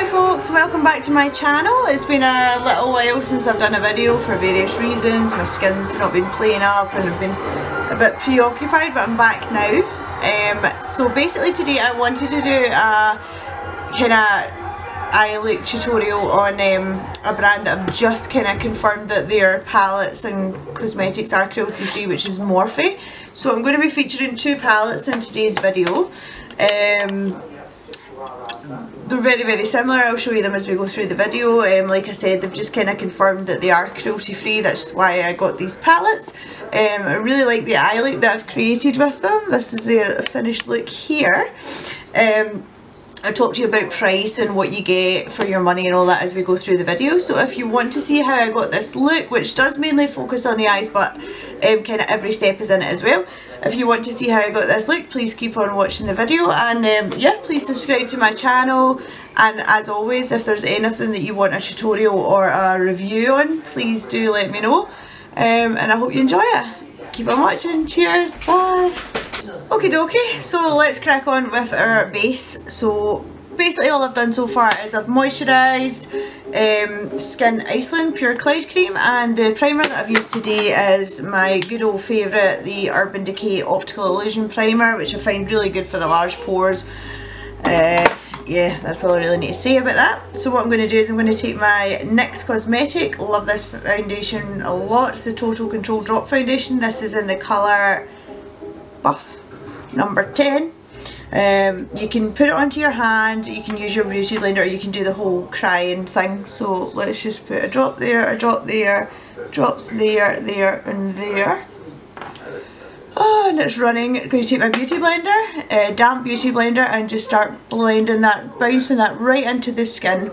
folks, welcome back to my channel. It's been a little while since I've done a video for various reasons. My skin's not been playing up and I've been a bit preoccupied, but I'm back now. So basically today I wanted to do a kind of eye look tutorial on a brand that I've just kind of confirmed that their palettes and cosmetics are cruelty free, which is Morphe. So I'm going to be featuring two palettes in today's video. They're very similar. I'll show you them as we go through the video. Like I said, they've just kind of confirmed that they are cruelty free. That's why I got these palettes. I really like the eye look that I've created with them. This is the finished look here. I'll talk to you about price and what you get for your money and all that as we go through the video. So if you want to see how I got this look, which does mainly focus on the eyes, but kind of every step is in it as well. If you want to see how I got this look, please keep on watching the video, and yeah, please subscribe to my channel. And as always, if there's anything that you want a tutorial or a review on, please do let me know. And I hope you enjoy it. Keep on watching. Cheers. Bye. Okie dokie, so let's crack on with our base. So basically all I've done so far is I've moisturised SKYN Iceland Pure Cloud Cream, and the primer that I've used today is my good old favourite, the Decay Optical Illusion Primer, which I find really good for the large pores. Yeah, that's all I really need to say about that. So what I'm going to do is I'm going to take my NYX Cosmetic, love this foundation a lot, it's the Total Control Drop Foundation. This is in the colour Buff number 10. You can put it onto your hand, you can use your beauty blender, or you can do the whole crying thing. So let's just put a drop there, a drop there, drops there, there and there. Oh, and it's running. I'm going to take my beauty blender, damp beauty blender, and just start blending that, bouncing that right into the skin.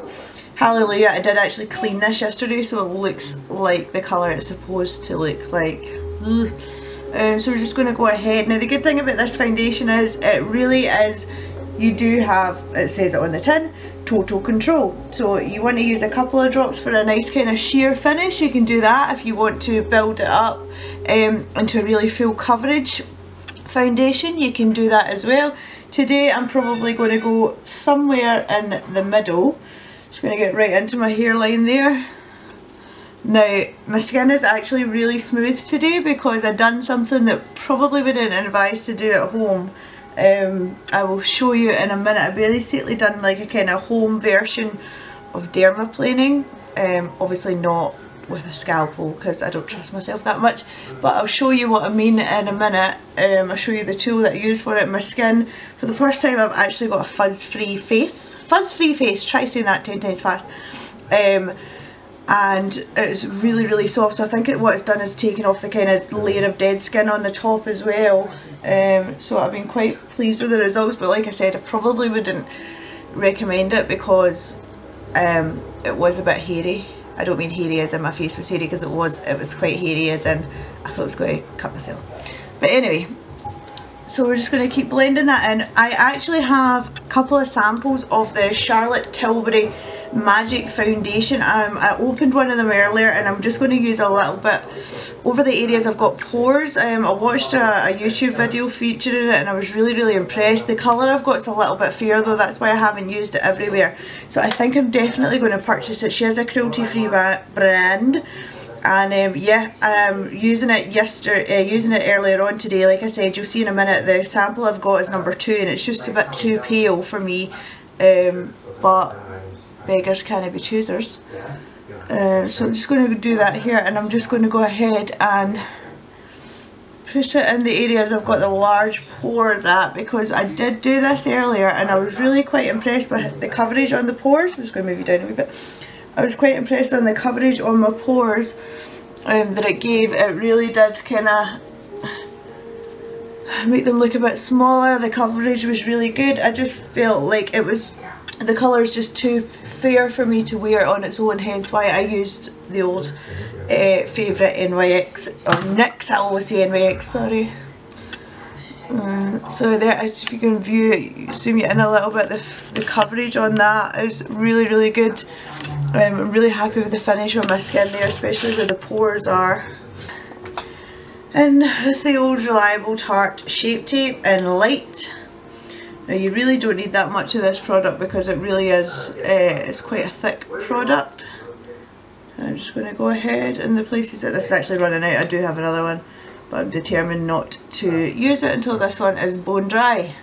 Hallelujah, I did actually clean this yesterday, so it looks like the colour it's supposed to look like. Ugh. So we're just going to go ahead. Now the good thing about this foundation is it really is, you do have, it says it on the tin, total control. So you want to use a couple of drops for a nice kind of sheer finish. You can do that if you want to build it up into a really full coverage foundation. You can do that as well. Today I'm probably going to go somewhere in the middle. Just going to get right into my hairline there. Now, my skin is actually really smooth today because I've done something that probably wouldn't advise to do at home. I will show you in a minute. I've basically done like a kind of home version of dermaplaning. Obviously not with a scalpel because I don't trust myself that much, but I'll show you what I mean in a minute. I'll show you the tool that I use for it. My skin, for the first time, I've actually got a fuzz-free face. Fuzz-free face, try saying that 10 times fast. And it's really soft, so I think what it's done is taken off the kind of layer of dead skin on the top as well. So I've been quite pleased with the results, but like I said, I probably wouldn't recommend it because it was a bit hairy. I don't mean hairy as in my face was hairy, because it was quite hairy as in I thought I was going to cut myself. But anyway, so we're just going to keep blending that in. I actually have a couple of samples of the Charlotte Tilbury Magic Foundation. I opened one of them earlier and I'm just going to use a little bit over the areas I've got pores. I watched a YouTube video featuring it and I was really impressed. The colour I've got is a little bit fair though, that's why I haven't used it everywhere. So I think I'm definitely going to purchase it. She is a cruelty free brand. And yeah, I'm using it earlier on today. Like I said, you'll see in a minute, the sample I've got is number 2 and it's just a bit too pale for me, but beggars can't be choosers. So I'm just going to do that here, and I'm just going to go ahead and put it in the areas I've got the large pores at, because I did do this earlier and I was really quite impressed with the coverage on the pores. I'm just going to move you down a wee bit. I was quite impressed on the coverage on my pores that it gave. It really did kind of make them look a bit smaller. The coverage was really good. I just felt like it was, the colour is just too fair for me to wear on its own, hence why I used the old favourite NYX, or NYX, I always say NYX, sorry. So there, if you can view it, zoom it in a little bit, the coverage on that is really good. I'm really happy with the finish on my skin there, especially where the pores are. And with the old reliable Tarte Shape Tape in light. Now you really don't need that much of this product because it really is, it's quite a thick product. I'm just going to go ahead in the places that this is actually running out. I do have another one, but I'm determined not to use it until this one is bone dry.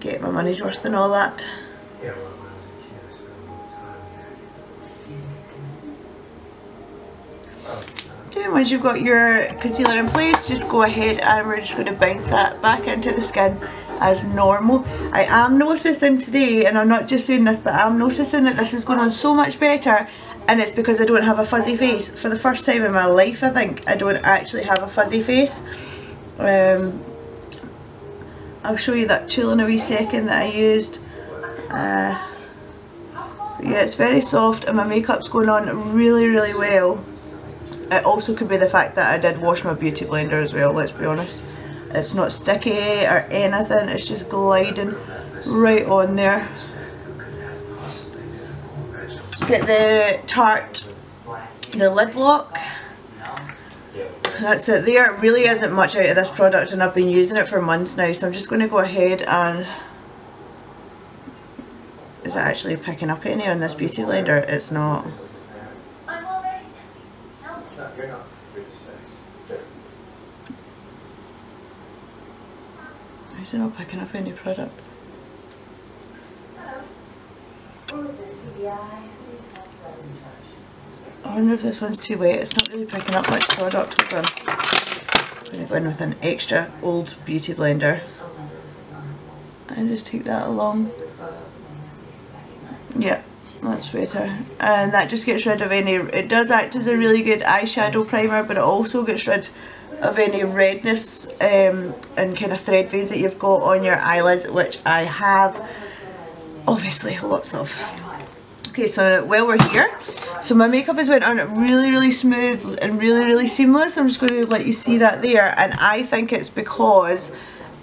Get my money's worth and all that. Okay, once you've got your concealer in place, just go ahead and we're just going to bounce that back into the skin as normal. I am noticing today, and I'm not just saying this, but I'm noticing that this is going on so much better, and it's because I don't have a fuzzy face. For the first time in my life, I think, I don't actually have a fuzzy face. I'll show you that tool in a wee second that I used. Yeah, it's very soft and my makeup's going on really, really well. It also could be the fact that I did wash my beauty blender as well, let's be honest. It's not sticky or anything, it's just gliding right on there. Get the Tarte, the lid lock. That's it there. It really isn't much out of this product and I've been using it for months now, so I'm just going to go ahead and... Is it actually picking up any on this beauty blender? It's not. Is it not picking up any product? I wonder if this one's too wet. It's not really picking up much product. Hold on. I'm going to go in with an extra old beauty blender and just take that along. Yeah, that's better. And that just gets rid of any... It does act as a really good eyeshadow primer, but it also gets rid of any redness and kind of thread veins that you've got on your eyelids, which I have obviously lots of. Okay, so while we're here, so my makeup has went on really, really smooth and really, really seamless. I'm just going to let you see that there, and I think it's because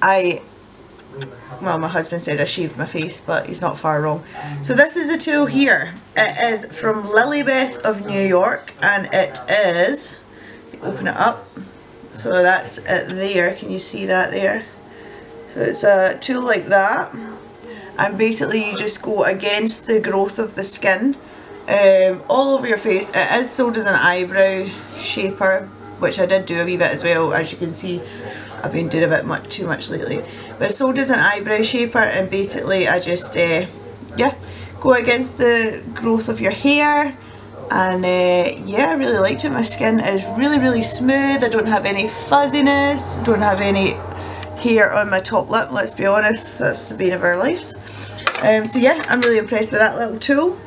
well, my husband said I shaved my face, but he's not far wrong. So this is a tool here. It is from Lilybeth of New York, and it is, open it up, so that's it there. Can you see that there? So it's a tool like that, and basically you just go against the growth of the skin all over your face. It is sold as an eyebrow shaper, which I did do a wee bit as well. As you can see, I've been doing a bit too much lately, but it's sold as an eyebrow shaper, and basically I just yeah, go against the growth of your hair. And yeah, I really liked it. My skin is really, really smooth. I don't have any fuzziness, don't have any hair on my top lip, let's be honest. That's the bane of our lives. So yeah, I'm really impressed with that little tool.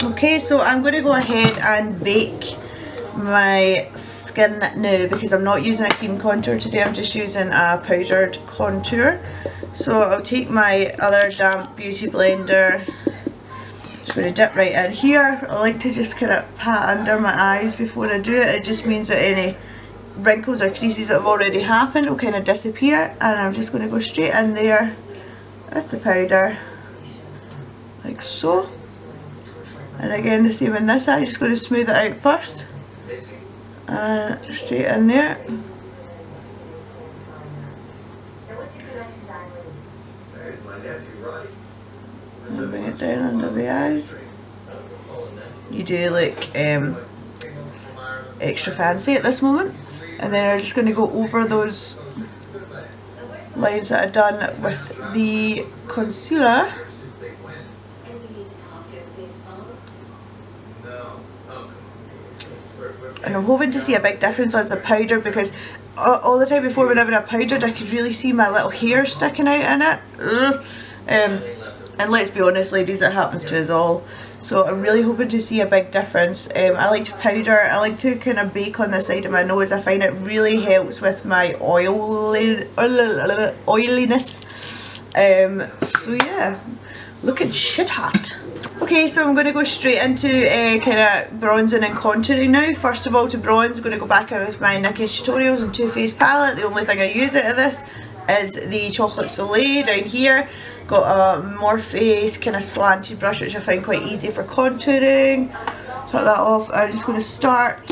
Okay, so I'm going to go ahead and bake my skin now, because I'm not using a cream contour today. I'm just using a powdered contour. So I'll take my other damp beauty blender. Just going to dip right in here. I like to just kind of pat under my eyes before I do it. It just means that any wrinkles or creases that have already happened will kind of disappear, and I'm just going to go straight in there with the powder like so. And again, the same in this side, just going to smooth it out first and straight in there. And bring it down under the eyes. You do look extra fancy at this moment. And then I'm just going to go over those lines that I've done with the concealer. And I'm hoping to see a big difference on the powder, because all the time before, whenever I powdered, I could really see my little hair sticking out in it. And let's be honest, ladies, it happens to us all. So I'm really hoping to see a big difference. I like to powder, I like to kind of bake on the side of my nose. I find it really helps with my oiliness. So yeah, looking shit hot. Okay, so I'm going to go straight into kind of bronzing and contouring now. First of all, to bronze, I'm going to go back in with my Nikki Tutorials and Too Faced palette. The only thing I use out of this is the Chocolate Soleil down here. Got a Morphe kind of slanted brush, which I find quite easy for contouring. Top that off. I'm just going to start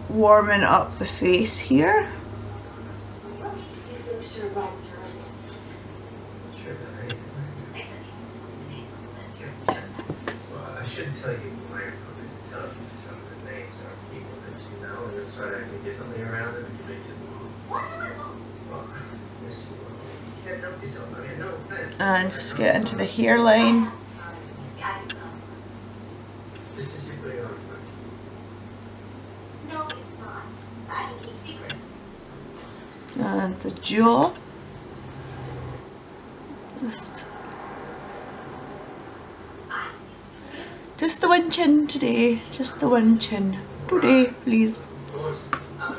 warming up the face here. should tell you why I'm going to tell you some of the names are people that you know and then start acting differently around them and you make it well, yes you will. You can't help yourself. I mean, no offense. And just get into the hairline. This is you putting on front. No, it's not. I can keep secrets. And the jaw. Just the one chin today. Just the one chin today, please.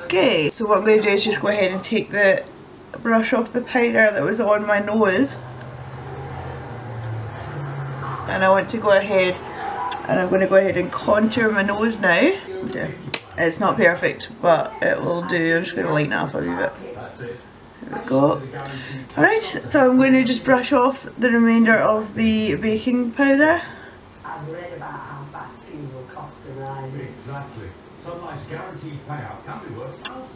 Okay, so what I'm going to do is just go ahead and take the brush off the powder that was on my nose. And I want to go ahead and I'm going to go ahead and contour my nose now. Okay. It's not perfect, but it will do. I'm just going to lighten it up a wee bit. There we go. Alright, so I'm going to just brush off the remainder of the baking powder. I've read about how fast fuel costs to rise. Exactly. Sunlight's guaranteed payout can be worth thousands.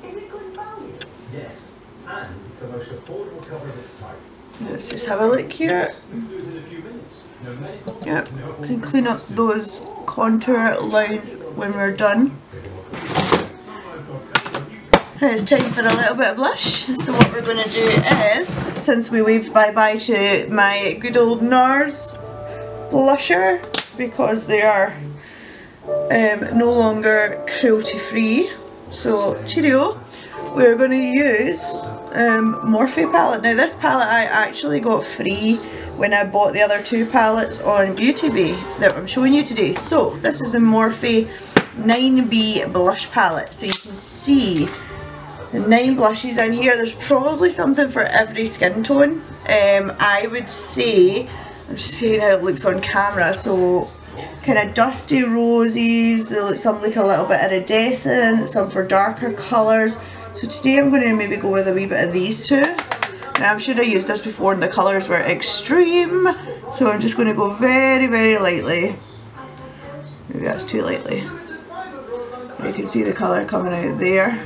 Is it good value? Yes, and it's the most affordable cover of its type. Let's just have a look here. Within a few minutes. No medical, Yep, no can clean up those contour lines when we're done. It's time for a little bit of blush. So what we're going to do is, since we waved bye-bye to my good old NARS blusher, because they are no longer cruelty free, so cheerio, we're going to use Morphe palette. Now this palette I actually got free when I bought the other two palettes on Beauty Bay that I'm showing you today. So this is the Morphe 9B blush palette. So you can see the 9 blushes in here. There's probably something for every skin tone. I would say, I'm just saying how it looks on camera, so kind of dusty roses, some look a little bit iridescent, some for darker colours. So today I'm going to maybe go with a wee bit of these two. Now I'm sure I used this before and the colours were extreme, so I'm just going to go very, very lightly. Maybe that's too lightly. You can see the colour coming out there.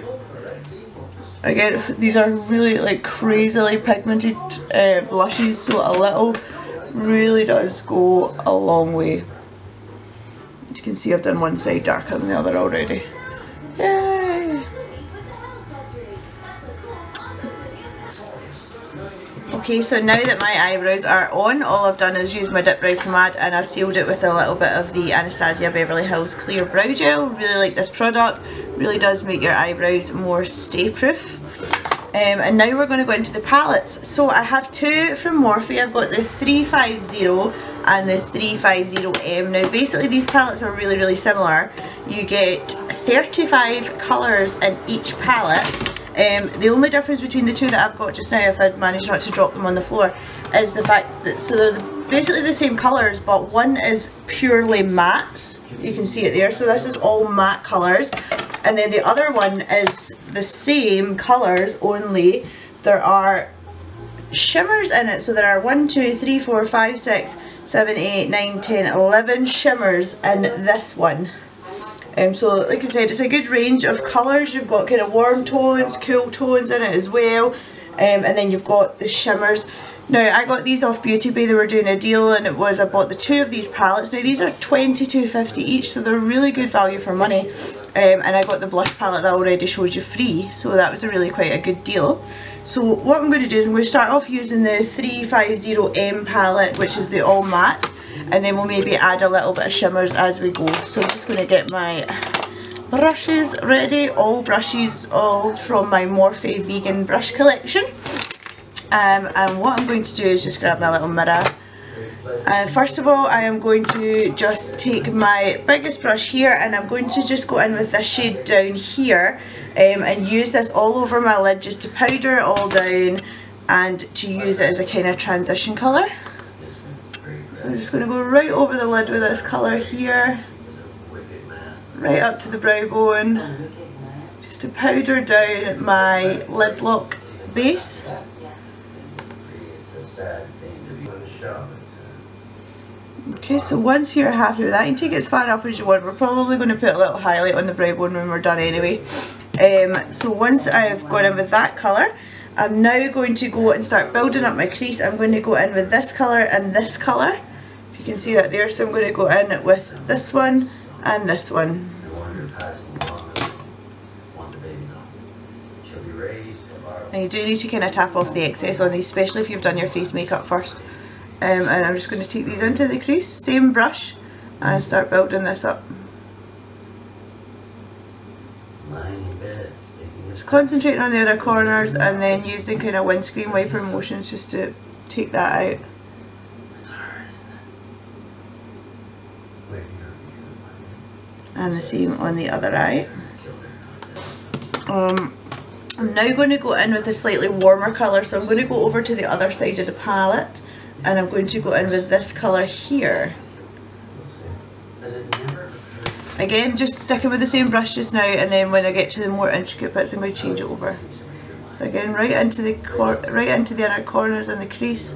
Again, these are really like crazily pigmented blushes, so a little really does go a long way. As you can see, I've done one side darker than the other already. Yay! Okay, so now that my eyebrows are on, all I've done is use my Dip Brow Pomade and I've sealed it with a little bit of the Anastasia Beverley Hills Clear Brow Gel. Really like this product, really does make your eyebrows more stay proof. And now we're going to go into the palettes. So I have two from Morphe. I've got the 350 and the 350M. Now basically these palettes are really, really similar. You get 35 colours in each palette. The only difference between the two that I've got just now, if I'd managed not to drop them on the floor, is the fact that, so they're basically the same colours, but one is purely matte. You can see it there. So this is all matte colours. And then the other one is the same colours, only there are shimmers in it. So there are 1, 2, 3, 4, 5, 6, 7, 8, 9, 10, 11 shimmers in this one. So like I said, it's a good range of colours. You've got kind of warm tones, cool tones in it as well. And then you've got the shimmers. Now I got these off Beauty Bay, they were doing a deal and it was, I bought the two of these palettes. Now these are $22.50 each, so they're really good value for money. And I got the blush palette that I already showed you free, so that was really quite a good deal. So what I'm going to do is I'm going to start off using the 350M palette, which is the all matte, and then we'll maybe add a little bit of shimmers as we go. So I'm just going to get my brushes ready, all brushes, all from my Morphe vegan brush collection. And what I'm going to do is just grab my little mirror. First of all, I am going to just take my biggest brush here and I'm going to just go in with this shade down here and use this all over my lid just to powder it all down and to use it as a kind of transition colour. So I'm just going to go right over the lid with this colour here, right up to the brow bone, just to powder down my lid lock base. Okay, so once you're happy with that, you can take it as far up as you want. We're probably going to put a little highlight on the brow bone when we're done anyway. So once I've gone in with that colour, I'm now going to go and start building up my crease. I'm going to go in with this colour and this colour. If you You can see that there, so I'm going to go in with this one and this one. And you do need to kind of tap off the excess on these, especially if you've done your face makeup first. And I'm just going to take these into the crease, same brush, and start building this up. Just concentrating on the other corners and then using kind of windscreen wiper motions just to take that out. And the same on the other eye. I'm now going to go in with a slightly warmer colour, so I'm going to go over to the other side of the palette and I'm going to go in with this colour here. Again, just sticking with the same brush just now, and then when I get to the more intricate bits I'm going to change it over. So again, right into the inner corners and the crease.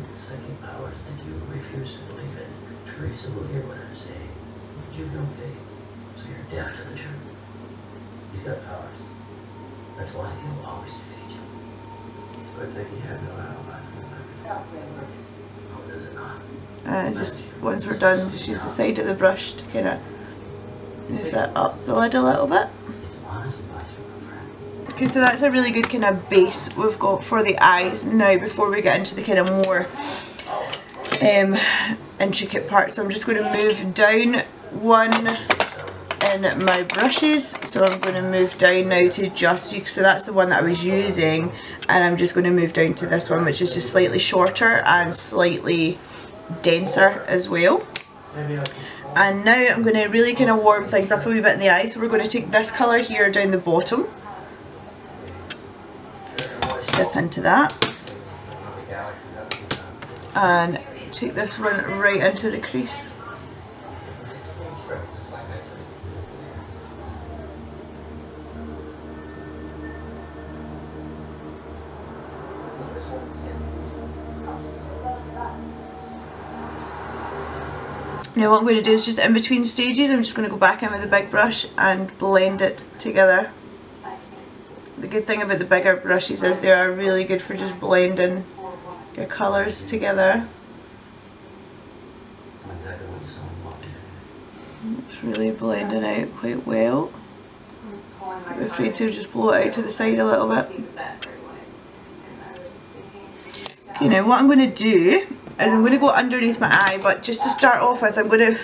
He's got powers. That's why he'll always defeat you. So it's like you have no alibi for the oh, does it not? And just once we're done, just use the side of the brush to kind of move that up the lid a little bit. It's honest advice from a friend. Okay, so that's a really good kind of base we've got for the eyes now before we get into the kind of more intricate parts. So I'm just going to move down one in my brushes, so I'm going to move down now to just, so that's the one that I was using, and I'm just going to move down to this one, which is just slightly shorter and slightly denser as well. And now I'm going to really kind of warm things up a wee bit in the eye, so we're going to take this colour here down the bottom, dip into that, and take this one right into the crease. Now what I'm going to do is just in between stages, I'm just going to go back in with a big brush and blend it together. The good thing about the bigger brushes is they are really good for just blending your colours together. It's really blending out quite well. I'm afraid to just blow it out to the side a little bit. Okay, now what I'm going to do is I'm going to go underneath my eye, but just to start off with, I'm going to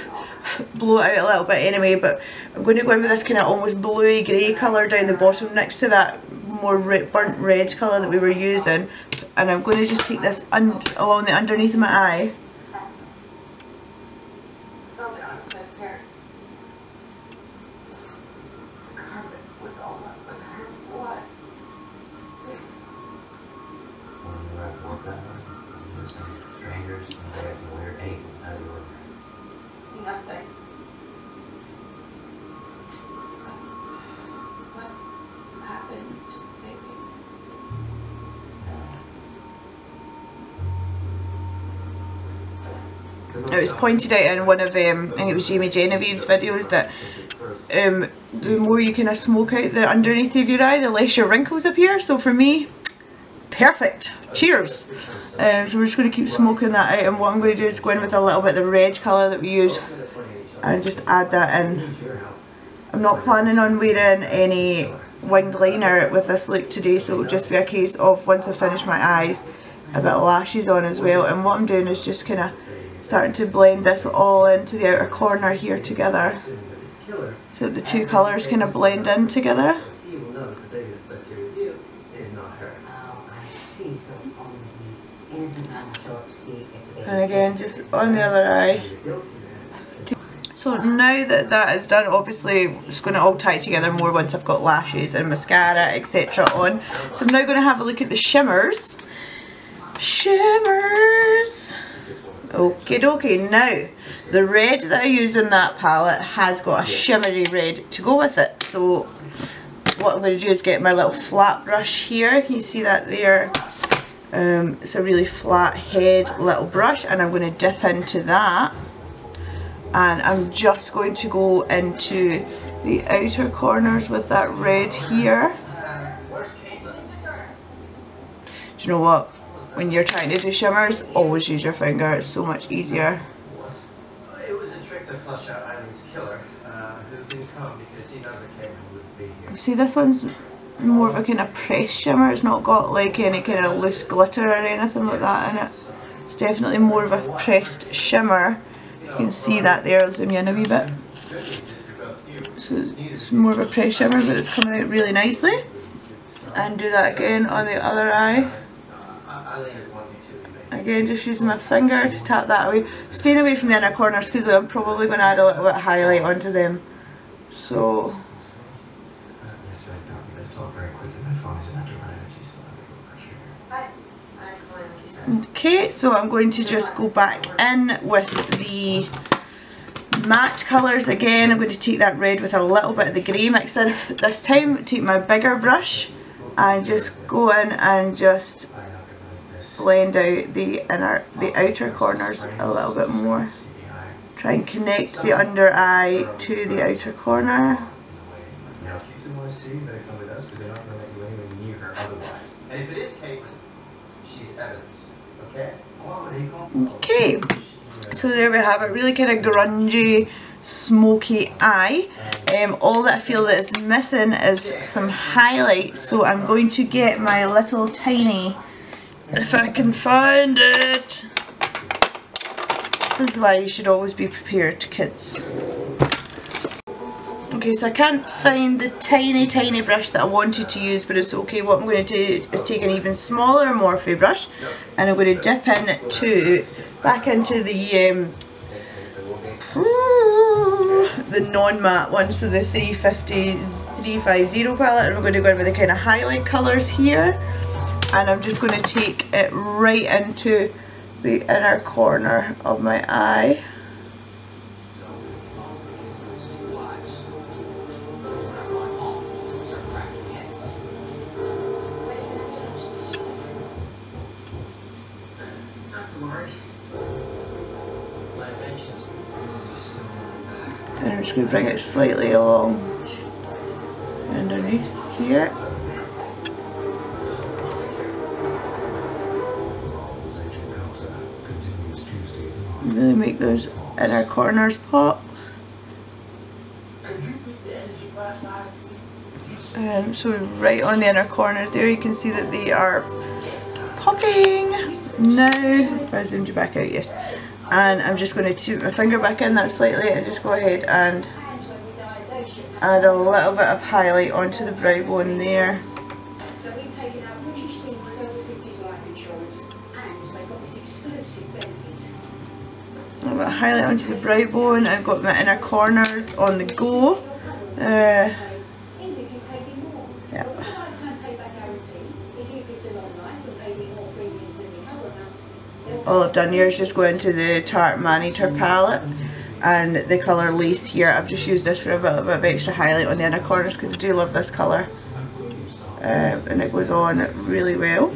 blow it out a little bit anyway, but I'm going to go in with this kind of almost bluey grey colour down the bottom next to that more burnt red colour that we were using, and I'm going to just take this along the underneath of my eye. It was pointed out in one of, I think it was Jamie Genevieve's videos, that the more you kind of smoke out the underneath of your eye, the less your wrinkles appear. So for me, perfect. Cheers. So we're just going to keep smoking that out, and what I'm going to do is go in with a little bit of the red colour that we use and just add that in. I'm not planning on wearing any winged liner with this look today, so it'll just be a case of once I finish my eyes, a bit of lashes on as well. And what I'm doing is just kind of starting to blend this all into the outer corner here together, so that the two colours kind of blend in together. And again, just on the other eye. So now that that is done, obviously it's going to all tie together more once I've got lashes and mascara, etc. on. So I'm now going to have a look at the shimmers. Shimmers! Okie dokie. Now, the red that I used in that palette has got a shimmery red to go with it. So what I'm going to do is get my little flat brush here. Can you see that there? It's a really flat head little brush, and I'm going to dip into that, and I'm just going to go into the outer corners with that red here. Do you know what? When you're trying to do shimmers, always use your finger, it's so much easier. flush out Eileen's killer, who didn't come because he knows a Caitlin wouldn't be here. See, this one's more of a kind of pressed shimmer. It's not got like any kind of loose glitter or anything like that in it. It's definitely more of a pressed shimmer. You can see that there. I'll zoom in a wee bit. So it's more of a pressed shimmer, but it's coming out really nicely. And do that again on the other eye. Again, just using my finger to tap that away. Staying away from the inner corners because I'm probably going to add a little bit of highlight onto them. So. Okay, so I'm going to just go back in with the matte colours again. I'm going to take that red with a little bit of the grey mixed in. This time, take my bigger brush and just go in and just blend out the outer corners a little bit more. Try and connect the under eye to the outer corner. And if it is Caitlin, she's Evans. Okay? Okay, so there we have it. Really kind of grungy, smoky eye. All that I feel that is missing is some highlight. So I'm going to get my little tiny, if I can find it. This is why you should always be prepared, kids. Okay, so I can't find the tiny brush that I wanted to use, but it's okay. What I'm going to do is take an even smaller Morphe brush and I'm going to dip back into the non-matte one, so the 350 palette, and I'm going to go in with the kind of highlight colours here, and I'm just going to take it right into the inner corner of my eye. And I'm just going to bring it slightly along underneath here. Really make those inner corners pop. So right on the inner corners there, you can see that they are popping. Now, if I zoomed you back out, yes. And I'm just going to put my finger back in that slightly and just go ahead and add a little bit of highlight onto the brow bone there. So we've taken out British seniors over 50s life insurance, and they've got this exclusive benefit. A little bit of highlight onto the brow bone. I've got my inner corners on the go. Yeah. All I've done here is just go into the Tarte Manicure palette, and the colour Lace here, I've just used this for a bit of extra highlight on the inner corners because I do love this colour, and it goes on really well.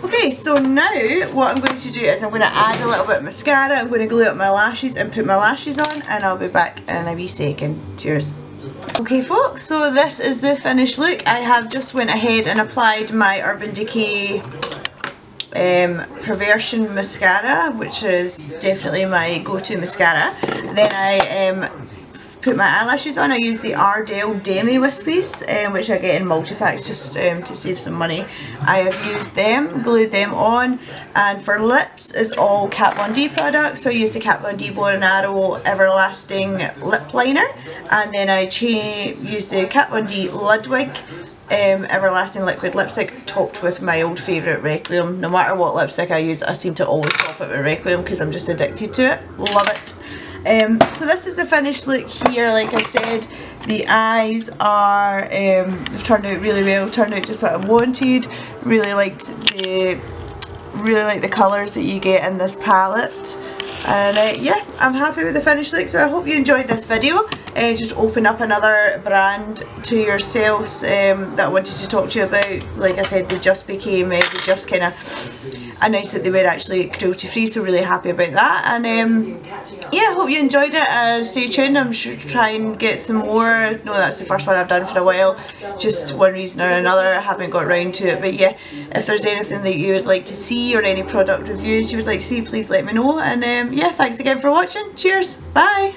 Okay, so now what I'm going to do is I'm going to add a little bit of mascara. I'm going to glue up my lashes and put my lashes on, and I'll be back in a wee second. Cheers. Okay folks, so this is the finished look. I have just went ahead and applied my Urban Decay Perversion mascara, which is definitely my go-to mascara. Then I put my eyelashes on. I use the Ardell Demi Wispies, which I get in multi-packs just to save some money. I have used them, glued them on, and for lips it's all Kat Von D products. So I used the Kat Von D Bow and Arrow Everlasting Lip Liner, and then I used the Kat Von D Ludwig Everlasting Liquid Lipstick, topped with my old favourite Requiem. No matter what lipstick I use, I seem to always top it with Requiem because I'm just addicted to it. Love it. So this is the finished look here. Like I said, the eyes are they've turned out really well, turned out just what I wanted. Really liked the colours that you get in this palette. And yeah, I'm happy with the finished look, so I hope you enjoyed this video. Just open up another brand to yourselves that I wanted to talk to you about. Like I said, they just became, they just kind of and nice that they were actually cruelty free, so really happy about that. And yeah, hope you enjoyed it. Stay tuned, I'm sure to try and get some more. No, that's the first one I've done for a while, just one reason or another I haven't got around to it. But yeah, if there's anything that you would like to see or any product reviews you would like to see, please let me know. And yeah, thanks again for watching. Cheers, bye.